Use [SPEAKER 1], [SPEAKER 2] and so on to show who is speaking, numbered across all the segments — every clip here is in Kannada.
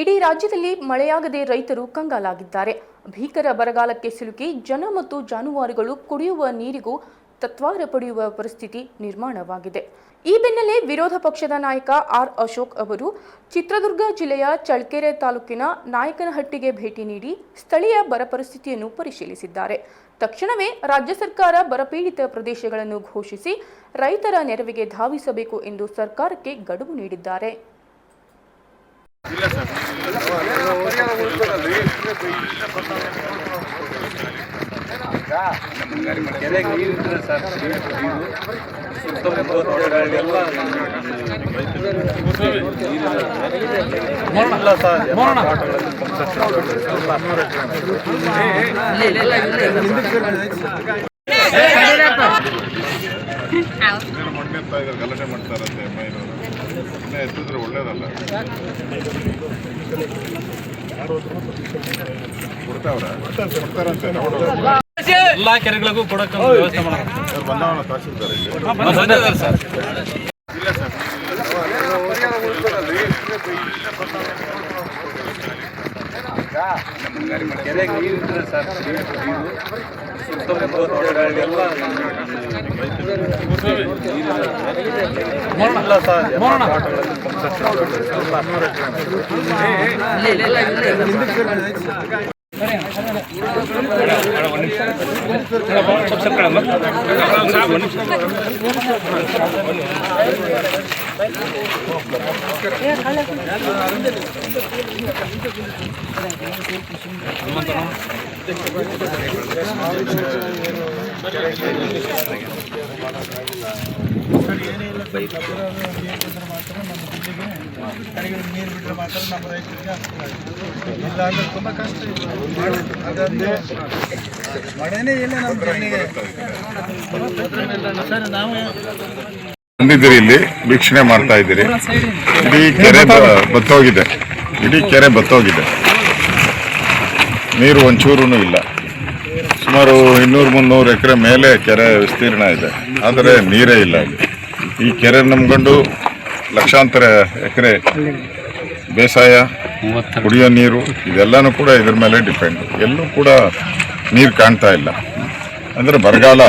[SPEAKER 1] ಇಡೀ ರಾಜ್ಯದಲ್ಲಿ ಮಳೆಯಾಗದೆ ರೈತರು ಕಂಗಾಲಾಗಿದ್ದಾರೆ. ಭೀಕರ ಬರಗಾಲಕ್ಕೆ ಸಿಲುಕಿ ಜನ ಮತ್ತು ಜಾನುವಾರುಗಳು ಕುಡಿಯುವ ನೀರಿಗೂ ತತ್ವಾರ ಪಡೆಯುವ ಪರಿಸ್ಥಿತಿ ನಿರ್ಮಾಣವಾಗಿದೆ. ಈ ಬೆನ್ನಲ್ಲೇ ವಿರೋಧ ಪಕ್ಷದ ನಾಯಕ ಆರ್ ಅಶೋಕ್ ಅವರು ಚಿತ್ರದುರ್ಗ ಜಿಲ್ಲೆಯ ಚಳ್ಳಕೆರೆ ತಾಲೂಕಿನ ನಾಯಕನಹಟ್ಟಿಗೆ ಭೇಟಿ ನೀಡಿ ಸ್ಥಳೀಯ ಬರ ಪರಿಸ್ಥಿತಿಯನ್ನು ಪರಿಶೀಲಿಸಿದ್ದಾರೆ. ತಕ್ಷಣವೇ ರಾಜ್ಯ ಸರ್ಕಾರ ಬರಪೀಡಿತ ಪ್ರದೇಶಗಳನ್ನು ಘೋಷಿಸಿ ರೈತರ ನೆರವಿಗೆ ಧಾವಿಸಬೇಕು ಎಂದು ಸರ್ಕಾರಕ್ಕೆ ಗಡುವು ನೀಡಿದ್ದಾರೆ.
[SPEAKER 2] ಗಲಾಟೆ ಮಾಡ್ತಾರಂತೆ ಎತ್ತಿದ್ರೆ ಒಳ್ಳೇದಲ್ಲ. ಕೊಡ್ತಾರಂತೆ
[SPEAKER 3] ಎಲ್ಲಾ ಕೆರೆಗಳಿಗೂ ಕೊಡಕ್ಕೆ ವ್ಯವಸ್ಥೆ ಮಾಡೋದು
[SPEAKER 2] ಬಂದವನ ತಹಸೀಲ್ದಾರ್
[SPEAKER 3] ಸರ್.
[SPEAKER 2] ಇಲ್ಲ ಸರ್,
[SPEAKER 3] ಕೆರೆಗೆ ನೀರಿದ್ರೆ ಸರ್
[SPEAKER 4] ನೀರು ಬಿಟ್ಟರೆ ಮಾತ್ರ ನಮ್ಮ ರೈತರಿಗೆ ಇಲ್ಲ ಅಂದ್ರೆ ತುಂಬ ಕಷ್ಟ ಇದೆ. ಅದಂದ್ರೆ ಮಳೆನೇ ಇಲ್ಲ ನಮ್ಮ ಜಮೀನಿಗೆ. ಸರ್ ನಾವು
[SPEAKER 2] ಬಂದಿದ್ದೀರಿ, ಇಲ್ಲಿ ವೀಕ್ಷಣೆ ಮಾಡ್ತಾ ಇದ್ದೀರಿ. ಇಡೀ ಕೆರೆ ಬತ್ತೋಗಿದೆ, ಇಡೀ ಕೆರೆ ಬತ್ತೋಗಿದೆ, ನೀರು ಒಂಚೂರು ಇಲ್ಲ. ಸುಮಾರು 200-300 ಎಕರೆ ಮೇಲೆ ಕೆರೆ ವಿಸ್ತೀರ್ಣ ಇದೆ, ಆದರೆ ನೀರೇ ಇಲ್ಲ. ಈ ಕೆರೆ ನಂಬ್ಕೊಂಡು ಲಕ್ಷಾಂತರ ಎಕರೆ ಬೇಸಾಯ, ಕುಡಿಯೋ ನೀರು ಇದೆಲ್ಲನೂ ಕೂಡ ಇದ್ರ ಮೇಲೆ ಡಿಪೆಂಡ್. ಎಲ್ಲೂ ಕೂಡ ನೀರು ಕಾಣ್ತಾ ಇಲ್ಲ. ಅಂದರೆ ಬರಗಾಲ,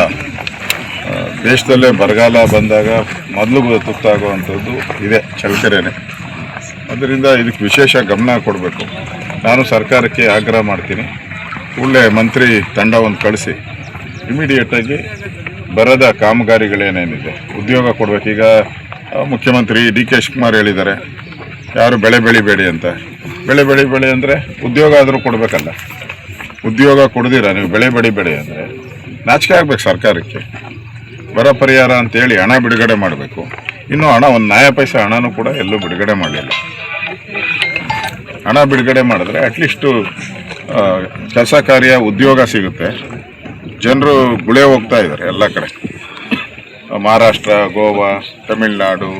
[SPEAKER 2] ದೇಶದಲ್ಲೇ ಬರಗಾಲ ಬಂದಾಗ ಮೊದಲು ತುತ್ತಾಗುವಂಥದ್ದು ಇದೆ ಚಳ್ಳಕೆರೆನೇ. ಅದರಿಂದ ಇದಕ್ಕೆ ವಿಶೇಷ ಗಮನ ಕೊಡಬೇಕು. ನಾನು ಸರ್ಕಾರಕ್ಕೆ ಆಗ್ರಹ ಮಾಡ್ತೀನಿ, ಕೂಡಲೇ ಮಂತ್ರಿ ತಂಡ ಒಂದು ಕಳಿಸಿ ಇಮಿಡಿಯೇಟಾಗಿ ಬರದ ಕಾಮಗಾರಿಗಳೇನೇನಿದೆ ಉದ್ಯೋಗ ಕೊಡಬೇಕು. ಈಗ ಮುಖ್ಯಮಂತ್ರಿ ಡಿ.ಕೆ. ಶಿವಕುಮಾರ್ ಹೇಳಿದ್ದಾರೆ, ಯಾರು ಬೆಳೆ ಬೆಳಿಬೇಡಿ ಅಂತ. ಬೆಳೆ ಬೆಳಿಬೇಡಿ ಅಂದರೆ ಉದ್ಯೋಗ ಆದರೂ ಕೊಡಬೇಕಲ್ಲ. ಉದ್ಯೋಗ ಕೊಡ್ದಿರ ನೀವು ಬೆಳೆ ಬೆಳಿಬೇಡಿ ಅಂದರೆ ನಾಚಿಕೆ ಆಗಬೇಕು ಸರ್ಕಾರಕ್ಕೆ. ಬರ ಪರಿಹಾರ ಅಂತೇಳಿ ಹಣ ಬಿಡುಗಡೆ ಮಾಡಬೇಕು. ಇನ್ನೂ ಹಣ ಒಂದು ನ್ಯಾಯ ಪೈಸೆ ಹಣನೂ ಕೂಡ ಎಲ್ಲೂ ಬಿಡುಗಡೆ ಮಾಡಲಿಲ್ಲ. ಹಣ ಬಿಡುಗಡೆ ಮಾಡಿದ್ರೆ ಅಟ್ಲೀಸ್ಟು ಕೆಲಸ ಕಾರ್ಯ ಉದ್ಯೋಗ ಸಿಗುತ್ತೆ. ಜನರು ಗುಳೆ ಹೋಗ್ತಾ ಇದ್ದಾರೆ ಎಲ್ಲ ಕಡೆ, ಮಹಾರಾಷ್ಟ್ರ, ಗೋವಾ, ತಮಿಳ್ನಾಡು,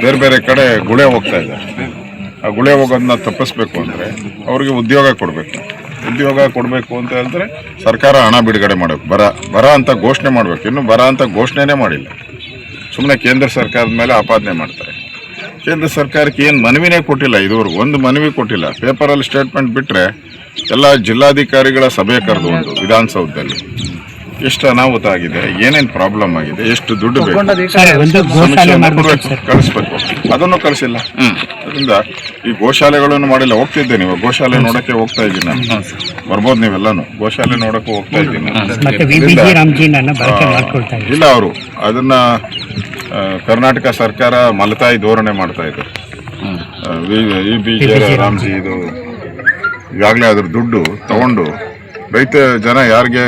[SPEAKER 2] ಬೇರೆ ಬೇರೆ ಕಡೆ ಗುಳೆ ಹೋಗ್ತಾ ಇದ್ದಾರೆ. ಆ ಗುಳೆ ಹೋಗೋದನ್ನ ತಪ್ಪಿಸ್ಬೇಕು ಅಂದರೆ ಅವ್ರಿಗೆ ಉದ್ಯೋಗ ಕೊಡಬೇಕು. ಉದ್ಯೋಗ ಕೊಡಬೇಕು ಅಂತ ಹೇಳಿದ್ರೆ ಸರ್ಕಾರ ಹಣ ಬಿಡುಗಡೆ ಮಾಡಬೇಕು. ಬರ ಅಂತ ಘೋಷಣೆ ಮಾಡಬೇಕು. ಇನ್ನೂ ಬರ ಅಂತ ಘೋಷಣೆನೇ ಮಾಡಿಲ್ಲ, ಸುಮ್ಮನೆ ಕೇಂದ್ರ ಸರ್ಕಾರದ ಮೇಲೆ ಆಪಾದನೆ ಮಾಡ್ತಾರೆ. ಕೇಂದ್ರ ಸರ್ಕಾರಕ್ಕೆ ಏನು ಮನವಿನೇ ಕೊಟ್ಟಿಲ್ಲ, ಇದುವರೆಗೂ ಒಂದು ಮನವಿ ಕೊಟ್ಟಿಲ್ಲ. ಪೇಪರಲ್ಲಿ ಸ್ಟೇಟ್ಮೆಂಟ್ ಬಿಟ್ಟರೆ ಎಲ್ಲ ಜಿಲ್ಲಾಧಿಕಾರಿಗಳ ಸಭೆ ಕರೆದು ಒಂದು ವಿಧಾನಸೌಧದಲ್ಲಿ ಎಷ್ಟು ಅನಾಹುತ ಆಗಿದೆ, ಏನೇನು ಪ್ರಾಬ್ಲಮ್ ಆಗಿದೆ, ಎಷ್ಟು ದುಡ್ಡು ಬೇಕು ಕಳಿಸ್ಬೇಕು. ಅದನ್ನು ಕಳಿಸಿಲ್ಲ. ಅದರಿಂದ ಈ ಗೋಶಾಲೆಗಳನ್ನು ಮಾಡಿಲ್ಲ. ಹೋಗ್ತಿದ್ದೆ, ನೀವು ಗೋಶಾಲೆ ನೋಡೋಕ್ಕೆ ಹೋಗ್ತಾ ಇದ್ದೀನಿ ನಾನು. ಬರ್ಬೋದು ನೀವೆಲ್ಲಾನು, ಗೋಶಾಲೆ ನೋಡೋಕ್ಕೂ ಹೋಗ್ತಾ ಇದ್ದೀನಿ. ಇಲ್ಲ, ಅವರು ಅದನ್ನು ಕರ್ನಾಟಕ ಸರ್ಕಾರ ಮಲತಾಯಿ ಧೋರಣೆ ಮಾಡ್ತಾ ಇದೆ. ರಾಮ್ಜಿ ಇದು ಈಗಾಗಲೇ ಅದ್ರ ದುಡ್ಡು ತಗೊಂಡು ರೈತ ಜನ ಯಾರಿಗೆ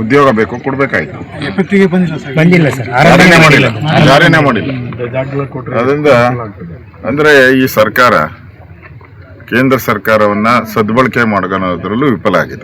[SPEAKER 2] ಉದ್ಯೋಗ ಬೇಕು ಕೊಡಬೇಕಾಯ್ತು. ಜಾರಿನೇ ಮಾಡಿಲ್ಲ. ಅದರಿಂದ ಅಂದರೆ ಈ ಸರ್ಕಾರ ಕೇಂದ್ರ ಸರ್ಕಾರವನ್ನು ಸದ್ಬಳಕೆ ಮಾಡೋದ್ರಲ್ಲೂ ವಿಫಲ ಆಗಿದೆ.